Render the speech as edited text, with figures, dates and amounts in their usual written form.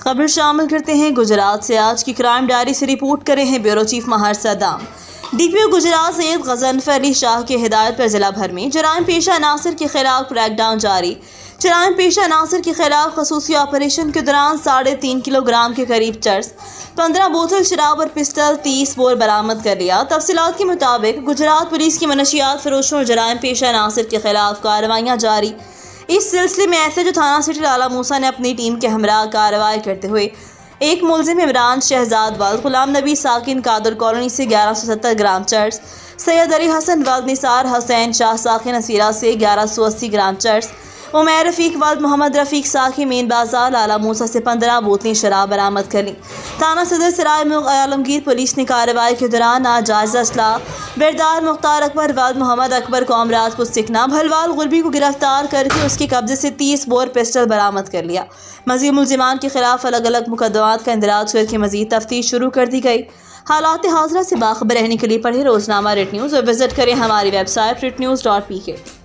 خبر شامل کرتے ہیں گجرات سے۔ آج کی کرائم ڈائری سے رپورٹ کرے ہیں بیورو چیف مہر صدام۔ ڈی پی او گجرات سید غضنفر علی شاہ کی ہدایت پر ضلع بھر میں جرائم پیشہ عناصر کے خلاف کریک ڈاؤن جاری۔ جرائم پیشہ عناصر کے خلاف خصوصی آپریشن کے دوران 3.5 کلو گرام کے قریب چرس، 15 بوتل شراب اور پسٹل 30 بور برآمد کر لیا۔ تفصیلات کے مطابق گجرات پولیس کی منشیات فروشوں اور جرائم پیشہ عناصر کے خلاف کارروائیاں جاری۔ اس سلسلے میں ایس ایچ او تھانہ سٹی لالا موسیٰ نے اپنی ٹیم کے ہمراہ کارروائی کرتے ہوئے ایک ملزم عمران شہزاد ولد غلام نبی ساکن قادر کالونی سے 1170 گرام چرس، سید علی حسن ولد نثار حسین شاہ ساکن اسیرہ سے 1180 گرام چرس، عمیر رفیق ولد محمد رفیق ساکن مین بازار لالا موسیٰ سے 15 بوتلیں شراب برآمد کر لیں۔ تھانہ صدر سرائے ملک عالمگیر پولیس نے کارروائی کے دوران ناجائز اسلحہ بردار مختار اکبر ولد محمد اکبر قوم راجپوت سکنا بھلوال غربی کو گرفتار کر کے اس کے قبضے سے 30 بور پسٹل برآمد کر لیا۔ مزید ملزمان کے خلاف الگ الگ مقدمات کا اندراج کر کے مزید تفتیش شروع کر دی گئی۔ حالات حاضرہ سے باخبر رہنے کے لیے پڑھیں روزنامہ ریٹ نیوز اور وزٹ کریں ہماری ویب سائٹ ritnews.pk۔